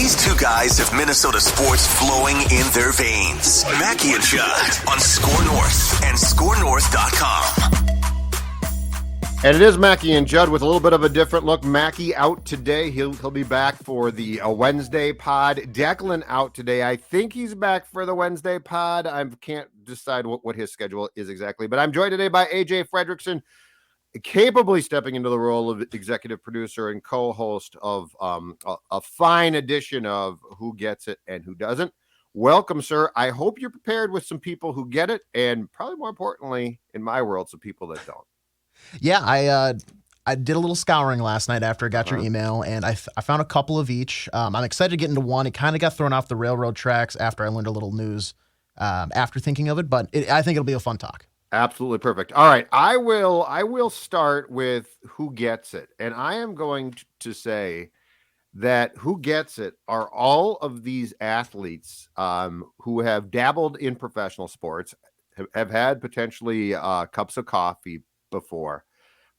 These two guys have Minnesota sports flowing in their veins. Mackey and Judd on Score North and ScoreNorth.com. And it is Mackey and Judd with a little bit of a different look. Mackey out today. He'll be back for the Wednesday pod. Declan out today. I think he's back for the Wednesday pod. I can't decide what his schedule is exactly. But I'm joined today by AJ Fredrickson, capably stepping into the role of executive producer and co-host of a fine edition of Who Gets It and Who Doesn't. Welcome, sir. I hope you're prepared with some people who get it, and probably more importantly, in my world, some people that don't. Yeah, I did a little scouring last night after I got your email, and I found a couple of each. I'm excited to get into one. It kind of got thrown off the railroad tracks after I learned a little news after thinking of it, but I think it'll be a fun talk. Absolutely perfect. All right, I will start with Who Gets It, and I am going to say that Who Gets It are all of these athletes who have dabbled in professional sports, have had potentially cups of coffee before,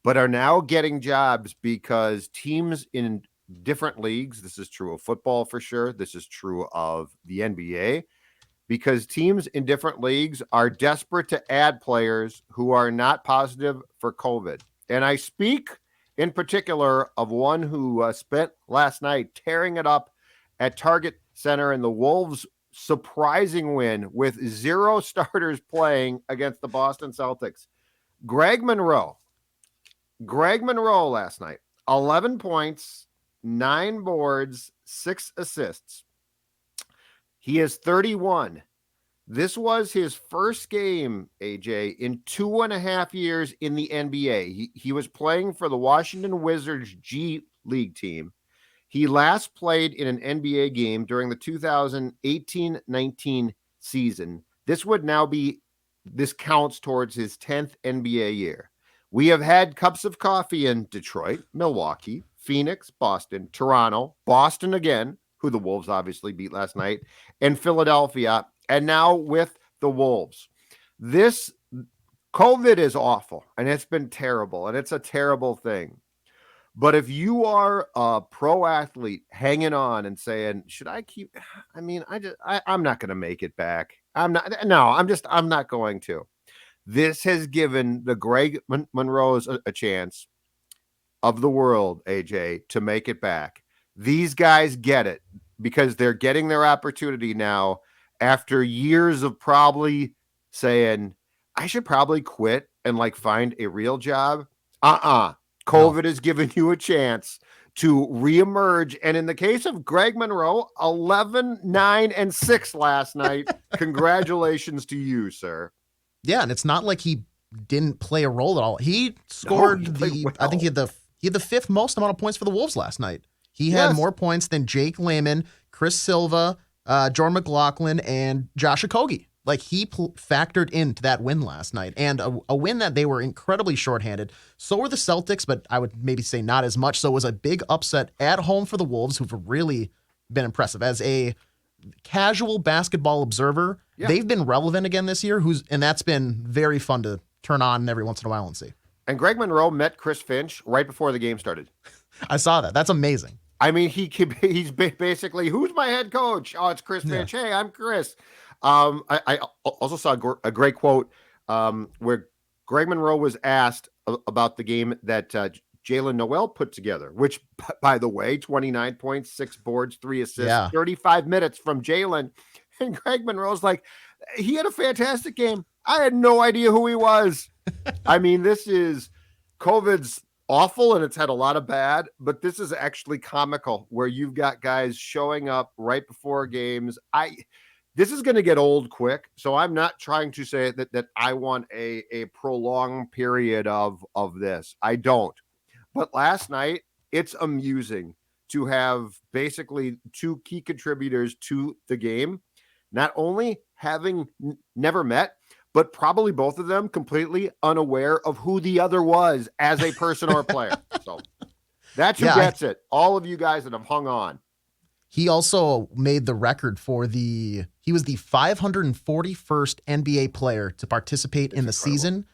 but are now getting jobs because teams in different leagues, this is true of football for sure, this is true of the NBA, because teams in different leagues are desperate to add players who are not positive for COVID. And I speak in particular of one who spent last night tearing it up at Target Center in the Wolves' surprising win with 0 starters playing against the Boston Celtics. Greg Monroe last night, 11 points, 9 boards, 6 assists. He is 31. This was his first game, AJ, in 2.5 years in the NBA. He was playing for the Washington Wizards G League team. He last played in an NBA game during the 2018-19 season. This counts towards his 10th NBA year. We have had cups of coffee in Detroit, Milwaukee, Phoenix, Boston, Toronto, Boston again, who the Wolves obviously beat last night, and Philadelphia, and now with the Wolves. This COVID is awful, and it's been terrible, and it's a terrible thing. But if you are a pro athlete hanging on and saying, should I keep, I'm not going to make it back. I'm not going to. This has given the Greg Monroes a chance of the world, AJ, to make it back. These guys get it because they're getting their opportunity now after years of probably saying, I should probably quit and find a real job. COVID has given you a chance to reemerge. And in the case of Greg Monroe, 11, 9, and 6 last night. Congratulations to you, sir. Yeah, and it's not like he didn't play a role at all. He scored I think he had the 5th most amount of points for the Wolves last night. He had more points than Jake Layman, Chris Silva, Jordan McLaughlin, and Josh Okogie. He factored into that win last night, and a win that they were incredibly shorthanded. So were the Celtics, but I would maybe say not as much. So it was a big upset at home for the Wolves, who've really been impressive. As a casual basketball observer, they've been relevant again this year, and that's been very fun to turn on every once in a while and see. And Greg Monroe met Chris Finch right before the game started. I saw that. That's amazing. I mean, he's basically, who's my head coach? Oh, it's Chris Finch. Hey, I'm Chris. I also saw a great quote where Greg Monroe was asked about the game that Jalen Noel put together, which, by the way, 29 points, 6 boards, 3 assists, 35 minutes from Jalen. And Greg Monroe's like, he had a fantastic game. I had no idea who he was. I mean, COVID's awful and it's had a lot of bad, but this is actually comical where you've got guys showing up right before games. This is going to get old quick, so I'm not trying to say that I want a prolonged period of this. I don't. But last night, it's amusing to have basically 2 key contributors to the game, not only having never met, but probably both of them completely unaware of who the other was as a person or a player. So that's who gets it. All of you guys that have hung on. He also made the record he was the 541st NBA player to participate in the season.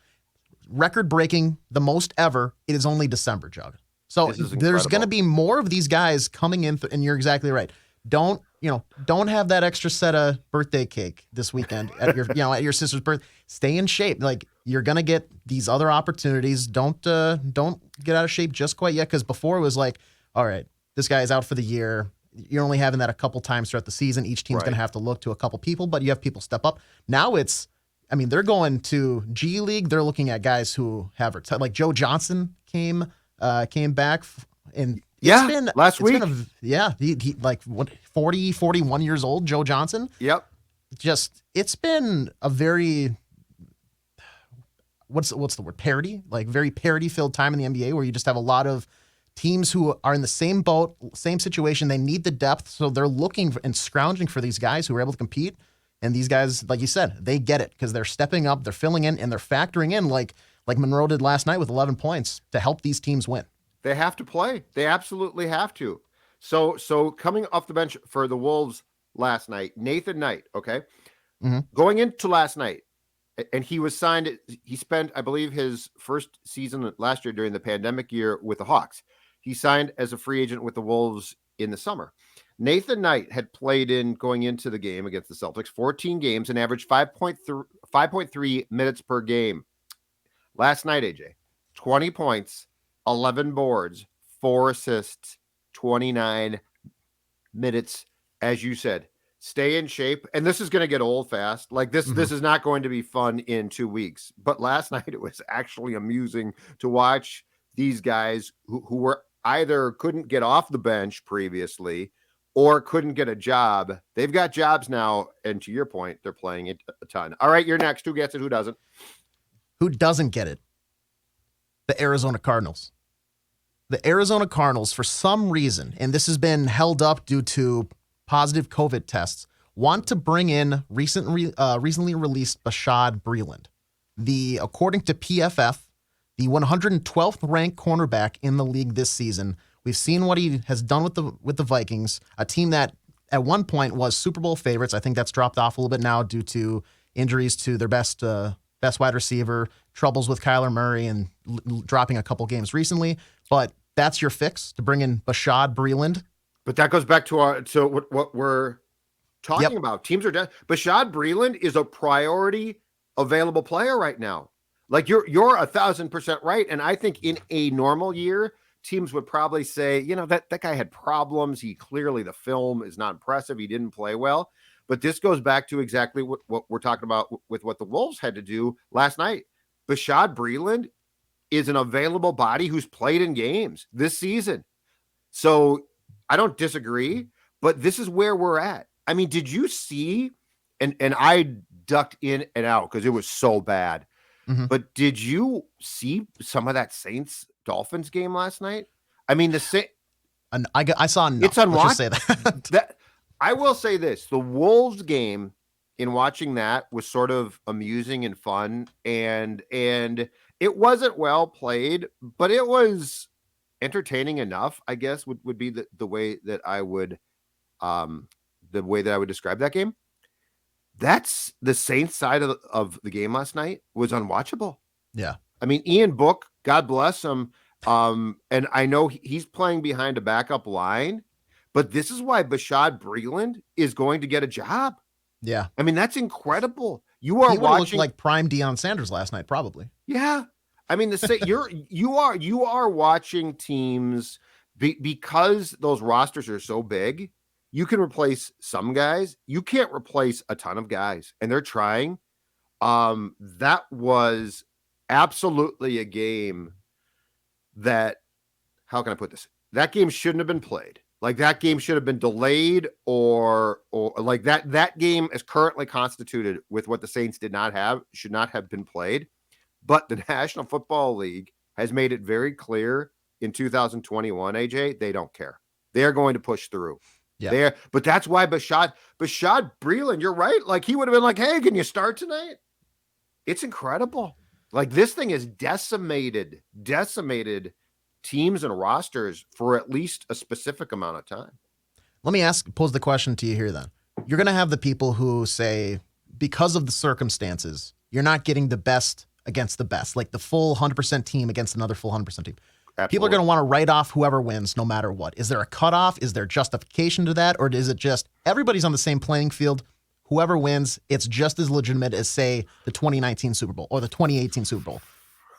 Record breaking, the most ever. It is only December, Jug. So there's going to be more of these guys coming in, and you're exactly right. don't have that extra set of birthday cake this weekend at your sister's birth. Stay in shape. Like, you're going to get these other opportunities. Don't get out of shape just quite yet. Cause before it was like, all right, this guy is out for the year. You're only having that a couple times throughout the season. Each team's going to have to look to a couple people, but you have people step up. Now they're going to G League. They're looking at guys who have like Joe Johnson came back and last week. He like 40, 41 years old, Joe Johnson. Yep. It's been a very, what's the word? Parody, like very parody filled time in the NBA where you just have a lot of teams who are in the same boat, same situation. They need the depth. So they're looking and scrounging for these guys who are able to compete. And these guys, like you said, they get it because they're stepping up, they're filling in, and they're factoring in like Monroe did last night with 11 points to help these teams win. They have to play. They absolutely have to. So coming off the bench for the Wolves last night, Nathan Knight, okay? Mm-hmm. Going into last night, and he was signed, he spent, I believe, his first season last year during the pandemic year with the Hawks. He signed as a free agent with the Wolves in the summer. Nathan Knight had played going into the game against the Celtics, 14 games and averaged 5.3 minutes per game. Last night, AJ, 20 points, 11 boards, 4 assists, 29 minutes. As you said, stay in shape. And this is going to get old fast. Like this is not going to be fun in 2 weeks. But last night, it was actually amusing to watch these guys who were either couldn't get off the bench previously or couldn't get a job. They've got jobs now. And to your point, they're playing it a ton. All right, you're next. Who gets it? Who doesn't? Who doesn't get it? The Arizona Cardinals. The Arizona Cardinals, for some reason, and this has been held up due to positive COVID tests, want to bring in recently released Bashaud Breeland. According to PFF, the 112th ranked cornerback in the league this season. We've seen what he has done with the Vikings, a team that at one point was Super Bowl favorites. I think that's dropped off a little bit now due to injuries to their best wide receiver, troubles with Kyler Murray, and dropping a couple games recently. But that's your fix, to bring in Bashaud Breeland. But that goes back to what we're talking about. Teams are dead. Bashaud Breeland is a priority available player right now. Like you're 1,000% right. And I think in a normal year, teams would probably say, that guy had problems. The film is not impressive. He didn't play well. But this goes back to exactly what we're talking about with what the Wolves had to do last night. Bashaud Breeland is an available body who's played in games this season. So I don't disagree, but this is where we're at. I mean, did you see, and I ducked in and out because it was so bad, but did you see some of that Saints-Dolphins game last night? I mean, I saw enough. It's unwatchable. Let's just say that. I will say this, the Wolves game, in watching that, was sort of amusing and fun, and it wasn't well played, but it was entertaining enough, I guess, would be the way that I would describe that game. That's the Saints side of the game last night was unwatchable. Yeah. I mean, Ian Book, God bless him. And I know he's playing behind a backup line, but this is why Bashaud Breeland is going to get a job. Yeah. I mean, that's incredible. He watching looked like prime Deion Sanders last night, probably. Yeah. I mean, you are watching teams because those rosters are so big. You can replace some guys. You can't replace a ton of guys, and they're trying. That was absolutely a game that, how can I put this? That game shouldn't have been played. Like that game should have been delayed or like that game is currently constituted with what the Saints should not have been played. But the National Football League has made it very clear in 2021, AJ, they don't care. They are going to push through. Yeah. But that's why Bashaud Breeland, you're right. Like he would have been like, hey, can you start tonight? It's incredible. Like this thing is decimated teams and rosters for at least a specific amount of time. Let me pose the question to you here then. You're going to have the people who say, because of the circumstances, you're not getting the best against the best, like the full 100% team against another full 100% team. People are going to want to write off whoever wins no matter what. Is there a cutoff? Is there justification to that? Or is it just everybody's on the same playing field? Whoever wins, it's just as legitimate as, say, the 2019 Super Bowl or the 2018 Super Bowl.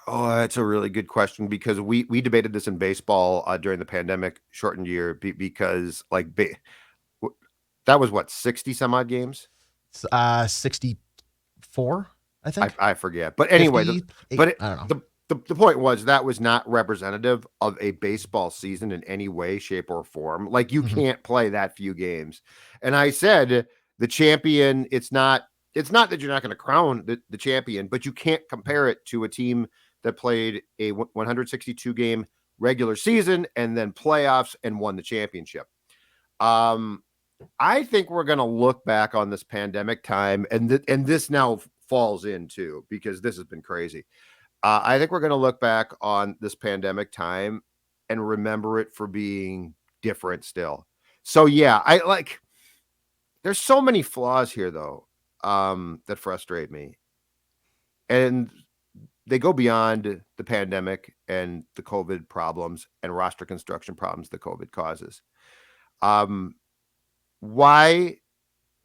Oh, that's a really good question, because we debated this in baseball during the pandemic shortened year because that was what, 60 some odd games? 64, I think. I forget. But anyway, 58, I don't know. The point was that was not representative of a baseball season in any way, shape, or form. Like, you can't play that few games. And I said the champion, it's not that you're not going to crown the champion, but you can't compare it to a team that played a 162 game regular season and then playoffs and won the championship. I think we're going to look back on this pandemic time, and this now falls in too, because this has been crazy. I think we're going to look back on this pandemic time and remember it for being different still. So yeah, there's so many flaws here though, that frustrate me. And they go beyond the pandemic and the COVID problems and roster construction problems that COVID causes. Why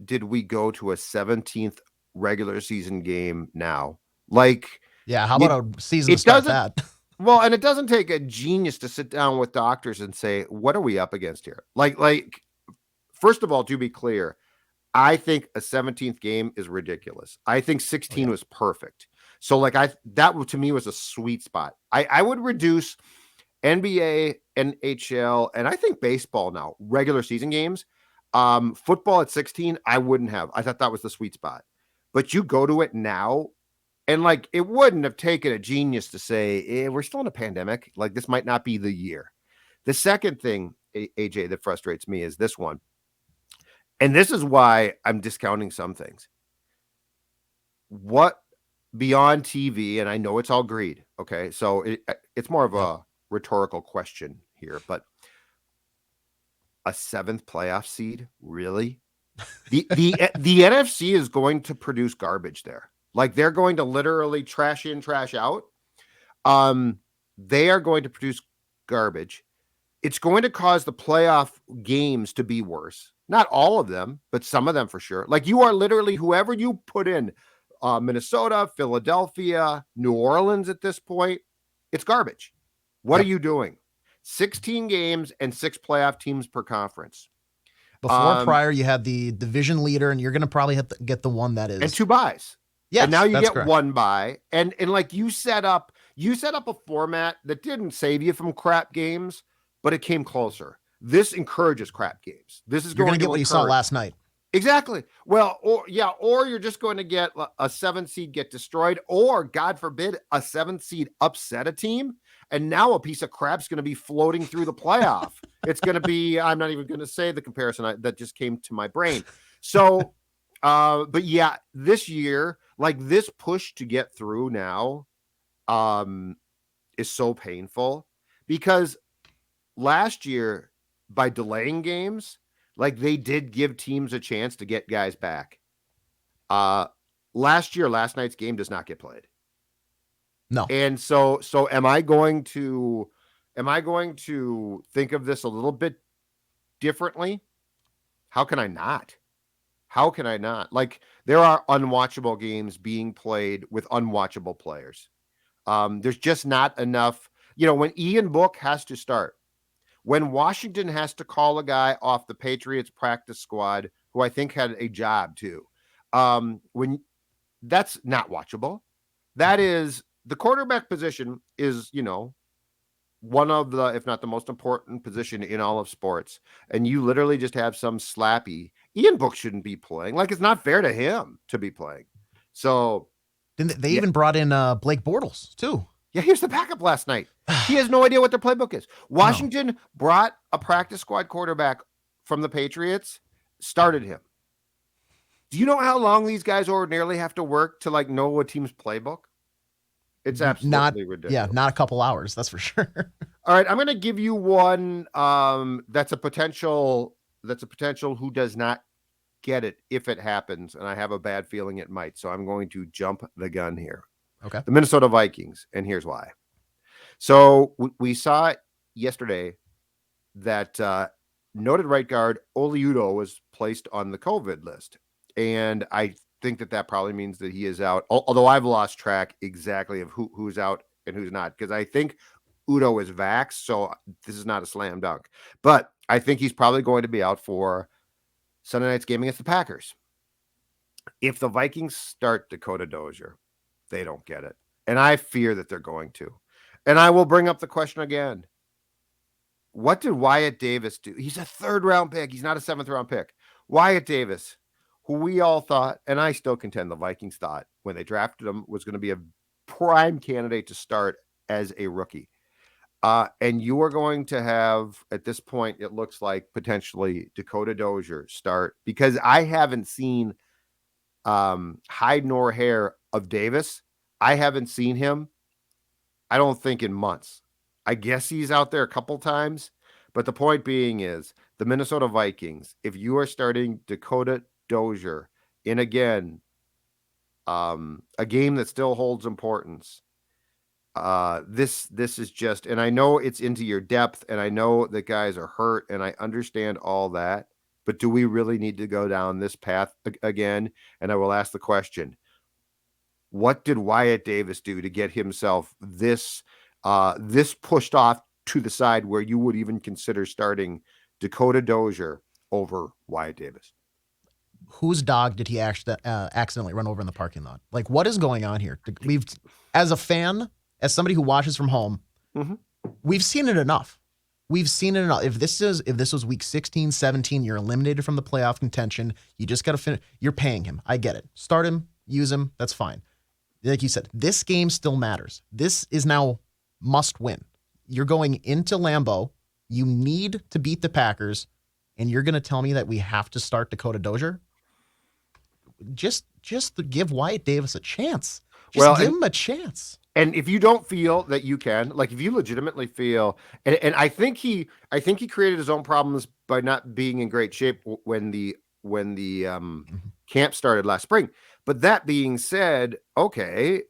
did we go to a 17th regular season game now? How about a season to start that? Well, and it doesn't take a genius to sit down with doctors and say, what are we up against here? First of all, to be clear, I think a 17th game is ridiculous. I think 16 was perfect. So that to me was a sweet spot. I would reduce NBA, NHL, and I think baseball now, regular season games. Football at 16, I wouldn't have. I thought that was the sweet spot. But you go to it now, and it wouldn't have taken a genius to say, we're still in a pandemic. This might not be the year. The second thing, AJ, that frustrates me is this one. And this is why I'm discounting some things. What beyond TV, and I know it's all greed, okay? So it's more of a rhetorical question here, but a 7th playoff seed, really? The NFC is going to produce garbage there. They're going to literally trash in, trash out. They are going to produce garbage. It's going to cause the playoff games to be worse. Not all of them, but some of them for sure. You are literally, whoever you put in, Minnesota, Philadelphia, New Orleans at this point, it's garbage. What are you doing? 16 games and 6 playoff teams per conference. Before prior, you had the division leader, and you're going to probably have to get the one that is. And 2 buys. Yes, and now you get correct. 1 buy. And you set up a format that didn't save you from crap games, but it came closer. This encourages crap games. This is you're going to get what you saw last night. Exactly. Well, or you're just going to get a 7th seed get destroyed, or God forbid, a 7th seed upset a team. And now a piece of crap's going to be floating through the playoff. It's going to be, I'm not even going to say the comparison that just came to my brain. So, but yeah, this year, this push to get through now, is so painful, because last year, by delaying games, they did give teams a chance to get guys back. Last night's game does not get played. No. And so am I going to think of this a little bit differently? How can I not? There are unwatchable games being played with unwatchable players. There's just not enough, when Ian Book has to start, when Washington has to call a guy off the Patriots practice squad, who I think had a job too, when that's not watchable. That is, the quarterback position is, one of the, if not the most important position in all of sports. And you literally just have some slappy. Ian Book shouldn't be playing. It's not fair to him to be playing. So they even brought in Blake Bortles too. Yeah, here's the backup last night. He has no idea what their playbook is. Washington brought a practice squad quarterback from the Patriots, started him. Do you know how long these guys ordinarily have to work to know a team's playbook? It's absolutely ridiculous. Yeah, not a couple hours, that's for sure. All right, I'm going to give you one that's a potential who does not get it if it happens, and I have a bad feeling it might. So I'm going to jump the gun here. Okay. The Minnesota Vikings, and here's why. So we saw yesterday that noted right guard Oli Udoh was placed on the COVID list. And I think that probably means that he is out, although I've lost track exactly of who's out and who's not, because I think Udoh is vaxxed, so this is not a slam dunk. But I think he's probably going to be out for Sunday night's game against the Packers. If the Vikings start Dakota Dozier, they don't get it. And I fear that they're going to. And I will bring up the question again. What did Wyatt Davis do? He's a 3rd-round pick. He's not a 7th-round pick. Wyatt Davis, who we all thought, and I still contend the Vikings thought when they drafted him, was going to be a prime candidate to start as a rookie. And you are going to have, at this point, it looks like potentially Dakota Dozier start, because I haven't seen hide nor hair of Davis. I haven't seen him, I don't think, in months. I guess he's out there a couple times, but the point being is the Minnesota Vikings, if you are starting Dakota Dozier in, again, a game that still holds importance, this is just, and I know it's into your depth, and I know that guys are hurt, and I understand all that, but do we really need to go down this path again? And I will ask the question, what did Wyatt Davis do to get himself this pushed off to the side where you would even consider starting Dakota Dozier over Wyatt Davis? Whose dog did he actually accidentally run over in the parking lot? Like, what is going on here? We've, as a fan, as somebody who watches from home, we've seen it enough. We've seen it enough. If this was week 16, 17, you're eliminated from the playoff contention. You just got to finish. You're paying him. I get it. Start him, use him. That's fine. Like you said, this game still matters. This is now must win. You're going into Lambeau. You need to beat the Packers, and you're going to tell me that we have to start Dakota Dozier? Just give Wyatt Davis a chance. Just give him a chance. And if you don't feel that you can, like if you legitimately feel, and I think he created his own problems by not being in great shape when the camp started last spring. But that being said, okay,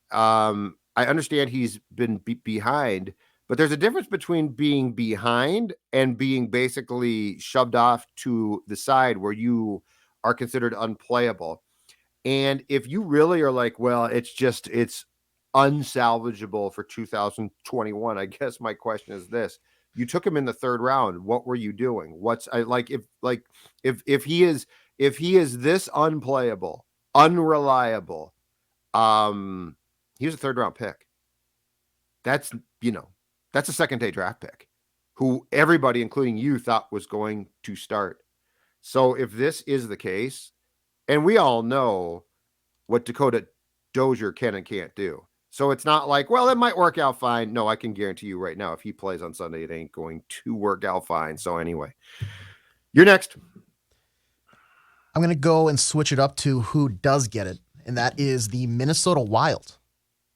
I understand he's been behind, but there's a difference between being behind and being basically shoved off to the side where you are considered unplayable. And if you really are like, well, it's unsalvageable for 2021, I guess my question is this: you took him in the 3rd round. What were you doing? If he is this unplayable, unreliable, he was a 3rd round pick. That's a 2nd-day draft pick who everybody, including you, thought was going to start. So if this is the case, and we all know what Dakota Dozier can and can't do. So it's not like, well, it might work out fine. No, I can guarantee you right now, if he plays on Sunday, it ain't going to work out fine. So anyway, you're next. I'm going to go and switch it up to who does get it, and that is the Minnesota Wild.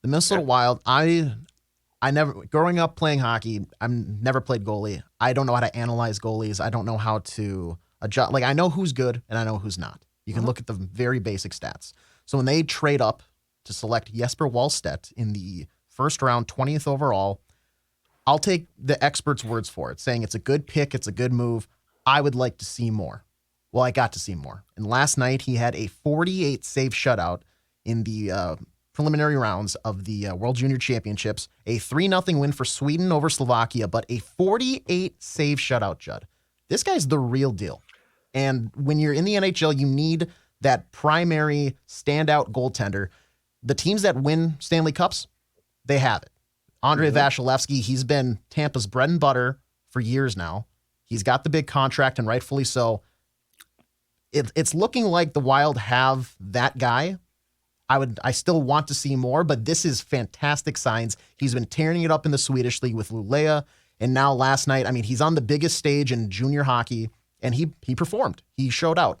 The Minnesota Wild, I never, growing up playing hockey, I've never played goalie. I don't know how to analyze goalies. I don't know how to adjust. Like, I know who's good and I know who's not. You can look at the very basic stats. So when they trade up to select Jesper Wallstedt in the 1st round, 20th overall, I'll take the experts' words for it, saying it's a good pick, it's a good move. I would like to see more. Well, I got to see more. And last night he had a 48 save shutout in the preliminary rounds of the World Junior Championships, a 3-0 win for Sweden over Slovakia, but a 48 save shutout, Judd. This guy's the real deal. And when you're in the NHL, you need that primary standout goaltender. The teams that win Stanley Cups, they have it. Andrei Vasilevsky, he's been Tampa's bread and butter for years now. He's got the big contract, and rightfully so. It's looking like the Wild have that guy. I still want to see more, but this is fantastic signs. He's been tearing it up in the Swedish League with Luleå, and now last night, I mean, he's on the biggest stage in junior hockey, and he performed. He showed out.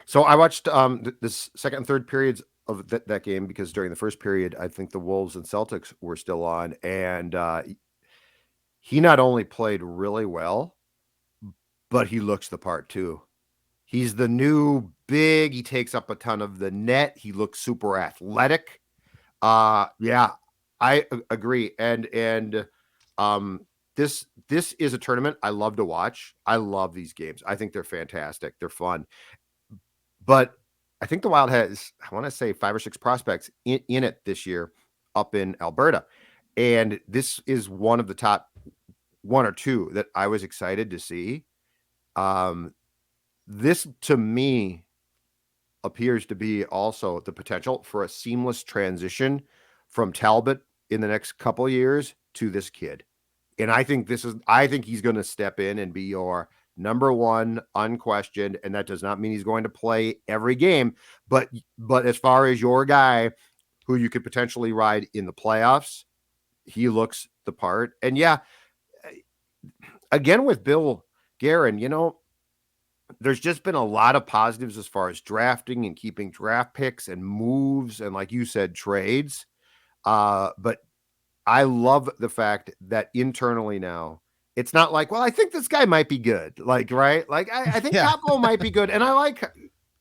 So I watched this 2nd and 3rd periods of that game, because during the 1st period, I think the Wolves and Celtics were still on, and he not only played really well, but he looks the part too. He's the new big. He takes up a ton of the net. He looks super athletic. agree. And this is a tournament I love to watch. I love these games. I think they're fantastic. They're fun. But I think the Wild has, I want to say, 5 or 6 prospects in it this year up in Alberta. And this is one of the top 1 or 2 that I was excited to see. This, to me, appears to be also the potential for a seamless transition from Talbot in the next couple of years to this kid. And I think he's going to step in and be your number 1 unquestioned. And that does not mean he's going to play every game, but as far as your guy who you could potentially ride in the playoffs, he looks the part. And yeah, again, with Bill Guerin, there's just been a lot of positives as far as drafting and keeping draft picks and moves. And like you said, trades. But I love the fact that internally now, it's not like, well, I think this guy might be good. Like, right. Like, I think Capo might be good. And I like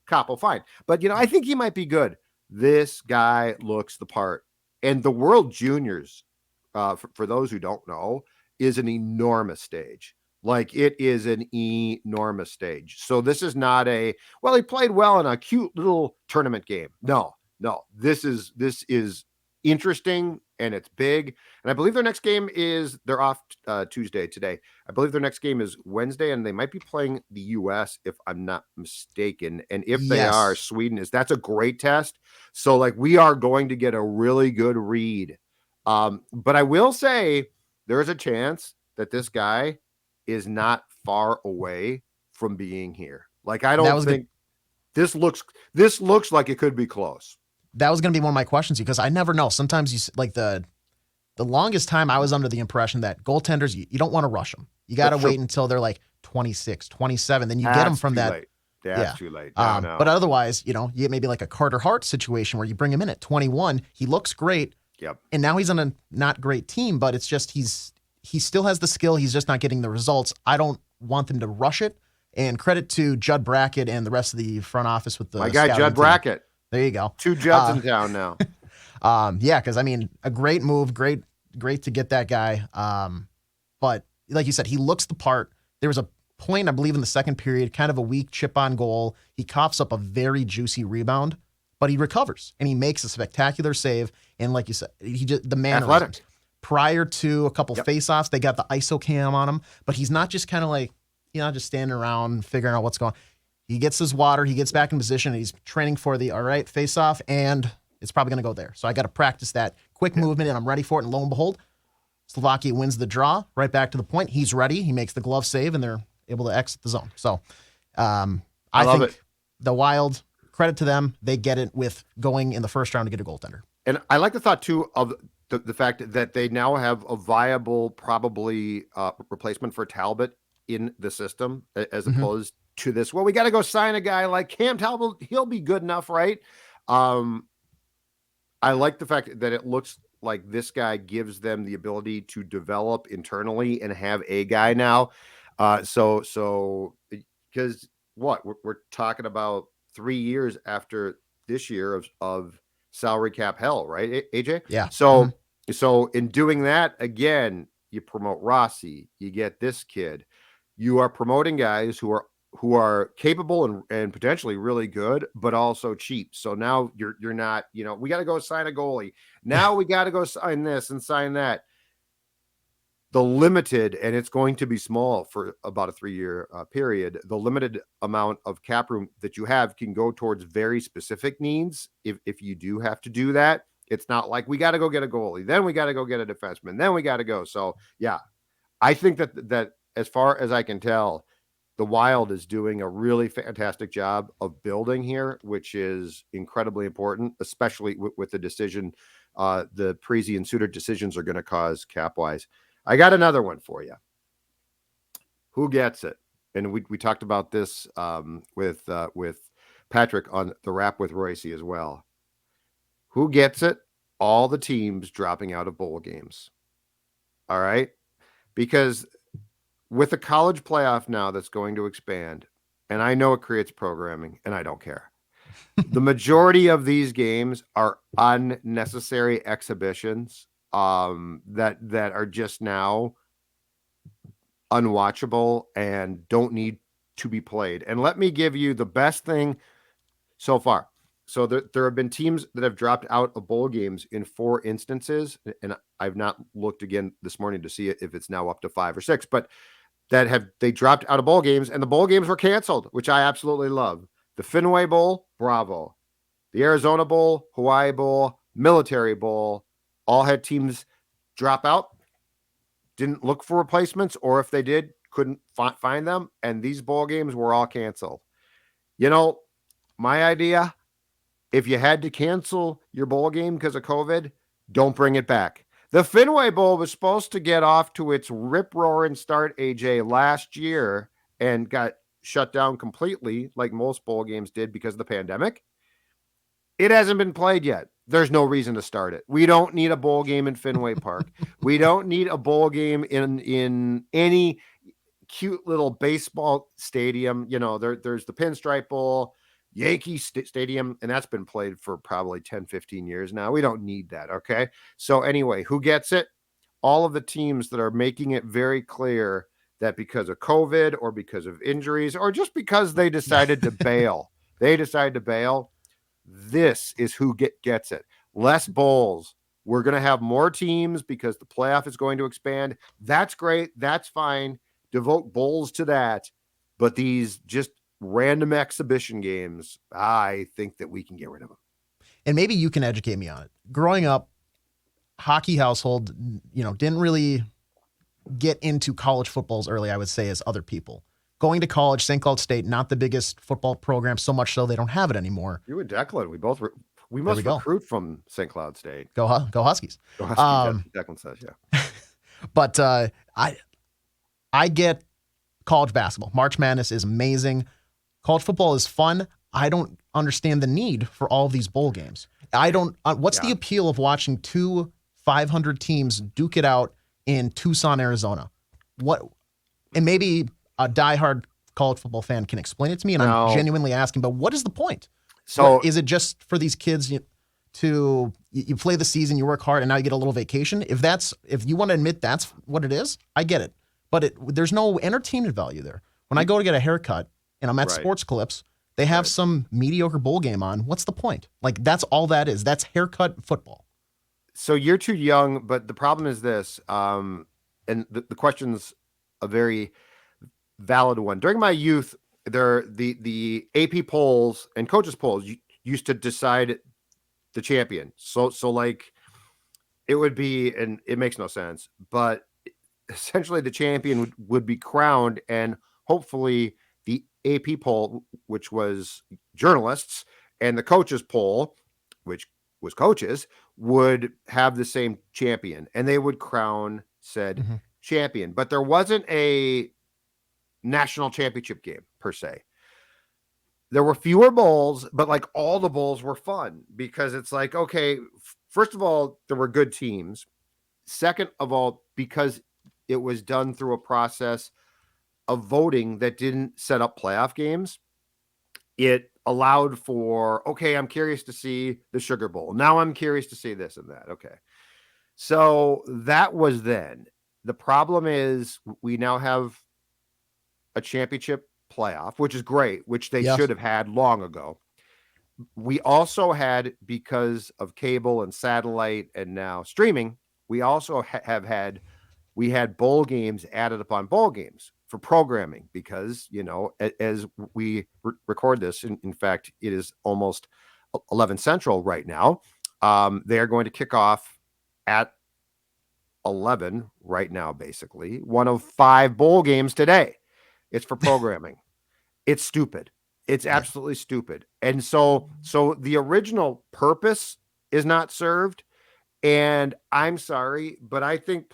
Capo, fine. But, I think he might be good. This guy looks the part. And the World Juniors, for those who don't know, is an enormous stage. Like, it is an enormous stage. So this is not he played well in a cute little tournament game. No, this is interesting, and it's big. And I believe their next game they're off Tuesday today. I believe their next game is Wednesday, and they might be playing the US if I'm not mistaken. And if they are, Sweden that's a great test. So like, we are going to get a really good read. But I will say there is a chance that this guy is not far away from being here. Like, I don't think this looks like it could be close. That was going to be one of my questions, because I never know. Sometimes the longest time I was under the impression that goaltenders, you don't want to rush them. You got to wait until they're like 26, 27. Then you get them from that. Late. That's too late. No. But otherwise, you get maybe like a Carter Hart situation where you bring him in at 21. He looks great. Yep. And now he's on a not great team, but it's just he still has the skill. He's just not getting the results. I don't want them to rush it. And credit to Judd Brackett and the rest of the front office with the my guy Judd Brackett. There you go. 2 Judds in town now. Yeah, because a great move, great to get that guy. But like you said, he looks the part. There was a point, I believe, in the second period, kind of a weak chip on goal. He coughs up a very juicy rebound, but he recovers and he makes a spectacular save. And like you said, the mannerisms. Prior to a couple face-offs, they got the ISO cam on him, but he's not just kind of like, just standing around figuring out what's going on. He gets his water, he gets back in position, and he's training for the, all right, face-off, and it's probably going to go there. So I got to practice that quick movement, and I'm ready for it. And lo and behold, Slovakia wins the draw, right back to the point. He's ready. He makes the glove save, and they're able to exit the zone. So I think the Wild, credit to them, they get it with going in the first round to get a goaltender. And I like the thought, too, of the fact that they now have a viable, probably replacement for Talbot in the system, as opposed to this. Well, we got to go sign a guy like Cam Talbot. He'll be good enough, right? I like the fact that it looks like this guy gives them the ability to develop internally and have a guy now. So because we're talking about 3 years after this year of salary cap hell, right, AJ? Yeah. So in doing that, again, you promote Rossi, you get this kid. You are promoting guys who are capable and potentially really good, but also cheap. So now you're not, we got to go sign a goalie. Now we got to go sign this and sign that. The limited, and it's going to be small for about a 3-year period, the limited amount of cap room that you have can go towards very specific needs. If you do have to do that, it's not like we got to go get a goalie, then we got to go get a defenseman, then we got to go. So yeah, I think that as far as I can tell, the Wild is doing a really fantastic job of building here, which is incredibly important, especially with the decision, the Parise and Suter decisions are going to cause cap-wise. I got another one for you. Who gets it? And we talked about this with Patrick on the Wrap with Royce as well. Who gets it? All the teams dropping out of bowl games. All right? Because with the college playoff now that's going to expand, and I know it creates programming, and I don't care. The majority of these games are unnecessary exhibitions that are just now unwatchable and don't need to be played. And let me give you the best thing so far. So there have been teams that have dropped out of bowl games in 4 instances, and I've not looked again this morning to see if it's now up to 5 or 6, but they dropped out of bowl games, and the bowl games were canceled, which I absolutely love. The Fenway Bowl, bravo. The Arizona Bowl, Hawaii Bowl, Military Bowl, all had teams drop out, didn't look for replacements, or if they did, couldn't find them, and these bowl games were all canceled. You know, my idea, if you had to cancel your bowl game because of COVID, don't bring it back. The Fenway Bowl was supposed to get off to its rip-roaring start, AJ, last year and got shut down completely like most bowl games did because of the pandemic. It hasn't been played yet. There's no reason to start it. We don't need a bowl game in Fenway Park. We don't need a bowl game in any cute little baseball stadium. You know, there's the Pinstripe Bowl, Yankee Stadium, and that's been played for probably 10, 15 years now. We don't need that, okay? So anyway, who gets it? All of the teams that are making it very clear that because of COVID or because of injuries or just because they decided to bail, this is who gets it. Less bowls. We're going to have more teams because the playoff is going to expand. That's great. That's fine. Devote bowls to that. But these just random exhibition games, I think that we can get rid of them. And maybe you can educate me on it. Growing up, hockey household, didn't really get into college football as early, I would say, as other people. Going to college, St. Cloud State, not the biggest football program, so much so they don't have it anymore. You and Declan, we must recruit from St. Cloud State. Go Huskies. Go Huskies, Declan says, yeah. But I get college basketball. March Madness is amazing. College football is fun. I don't understand the need for all of these bowl games. What's the appeal of watching 2 500 teams duke it out in Tucson, Arizona? And maybe a diehard college football fan can explain it to me, and I'm genuinely asking, but what is the point? So is it just for these kids you play the season, you work hard, and now you get a little vacation? If you want to admit that's what it is, I get it. But there's no entertainment value there. When I go to get a haircut and I'm at Sports Clips, they have some mediocre bowl game on. What's the point? Like, that's all that is. That's haircut football. So you're too young, but the problem is this, and the question's a very valid one. During my youth, the AP polls and coaches polls used to decide the champion. So like it would be, and it makes no sense, but essentially the champion would be crowned, and hopefully the AP poll, which was journalists, and the coaches poll, which was coaches, would have the same champion, and they would crown said champion. But there wasn't a national championship game per se. There were fewer bowls, but like all the bowls were fun because it's like, okay, first of all, there were good teams. Second of all, because it was done through a process of voting that didn't set up playoff games, it allowed for, okay, I'm curious to see the Sugar Bowl. Now I'm curious to see this and that. Okay. So that was then. The problem is we now have a championship playoff, which is great, which they should have had long ago. We also had, because of cable and satellite and now streaming, we also we had bowl games added upon bowl games for programming because, as we record this, in fact, it is almost 11 Central right now. They're going to kick off at 11 right now, basically. One of 5 bowl games today. It's for programming. It's stupid. It's absolutely stupid. And so the original purpose is not served. And I'm sorry, but I think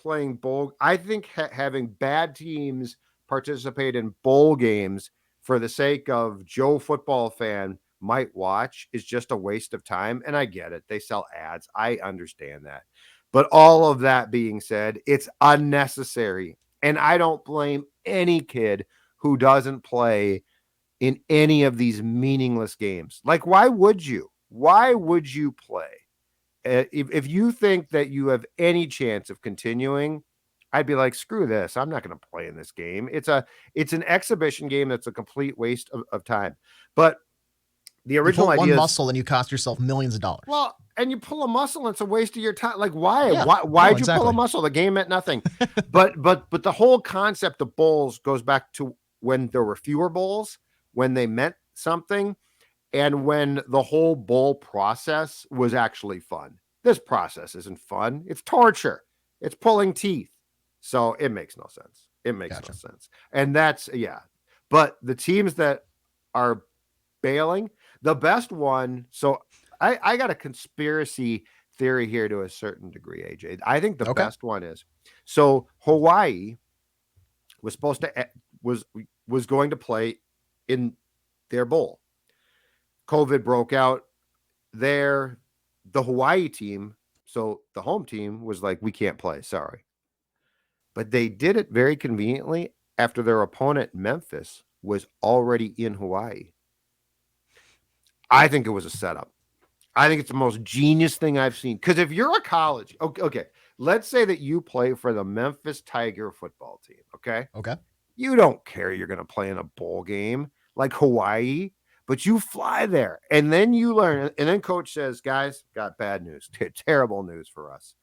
having bad teams participate in bowl games for the sake of Joe football fan might watch is just a waste of time. And I get it. They sell ads. I understand that. But all of that being said, it's unnecessary. And I don't blame any kid who doesn't play in any of these meaningless games. Like, why would you? Why would you play if you think that you have any chance of continuing, I'd be like, screw this. I'm not going to play in this game. It's an exhibition game that's a complete waste of time. But the original you pull idea one is, muscle and you cost yourself millions of dollars. well, and you pull a muscle, and it's a waste of your time. Like, why? Yeah. Why'd you exactly. pull a muscle? The game meant nothing. but the whole concept of bowls goes back to when there were fewer bowls, when they meant something, and when the whole bowl process was actually fun. This process isn't fun. It's torture. It's pulling teeth. So it makes no sense. It makes no sense. And that's, yeah. But the teams that are bailing, the best one. So I got a conspiracy theory here to a certain degree, AJ. I think the best one is, so Hawaii was supposed to, was going to play in their bowl. COVID broke out there. The Hawaii team, so the home team, was like, we can't play, sorry. But they did it very conveniently after their opponent, Memphis, was already in Hawaii. I think it was a setup. I think it's the most genius thing I've seen. Because if you're a college, okay, let's say that you play for the Memphis Tiger football team, okay? Okay. You don't care you're going to play in a bowl game like Hawaii, but you fly there, and then you learn, and then coach says, guys, got bad news, terrible news for us.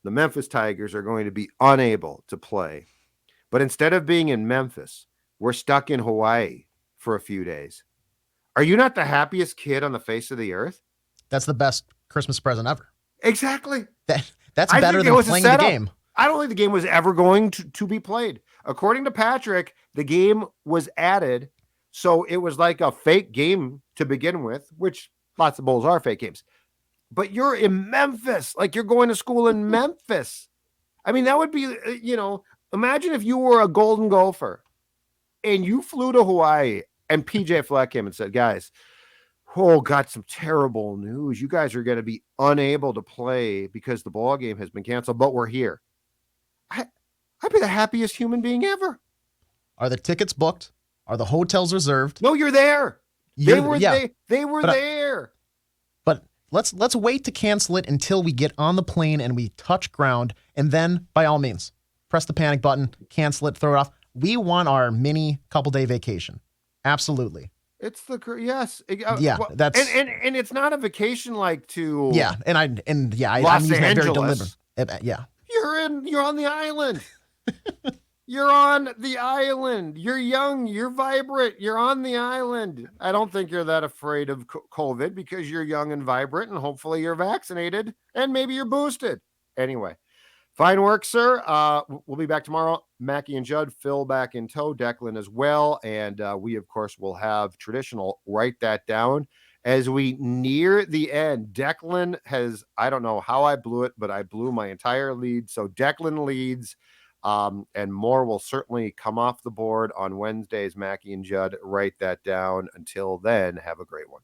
The Memphis Tigers are going to be unable to play. But instead of being in Memphis, we're stuck in Hawaii for a few days. Are you not the happiest kid on the face of the earth? That's the best Christmas present ever. Exactly. That's better than playing the game. I don't think the game was ever going to be played. According to Patrick, the game was added, so it was like a fake game to begin with, which lots of bowls are fake games. But you're in Memphis, like you're going to school in Memphis. I mean, that would be, imagine if you were a Golden Gopher and you flew to Hawaii and PJ Fleck came and said, guys, got some terrible news. You guys are going to be unable to play because the ball game has been canceled, but we're here. I'd be the happiest human being ever. Are the tickets booked? Are the hotels reserved? No, you're there. They were there. But let's wait to cancel it until we get on the plane and we touch ground, and then by all means, press the panic button, cancel it, throw it off. We want our mini couple-day vacation. Absolutely. It's yes. That's and it's not a vacation like to I'm using that very deliberate. Yeah. You're on the island. You're on the island. You're young. You're vibrant. You're on the island. I don't think you're that afraid of COVID because you're young and vibrant, and hopefully you're vaccinated and maybe you're boosted. Anyway, fine work, sir. We'll be back tomorrow. Mackey and Judd, Phil back in tow, Declan as well. And we, of course, will have traditional write that down. As we near the end, Declan has, I don't know how I blew it, but I blew my entire lead. So Declan leads. And more will certainly come off the board on Wednesdays. Mackey and Judd, write that down. Until then, have a great one.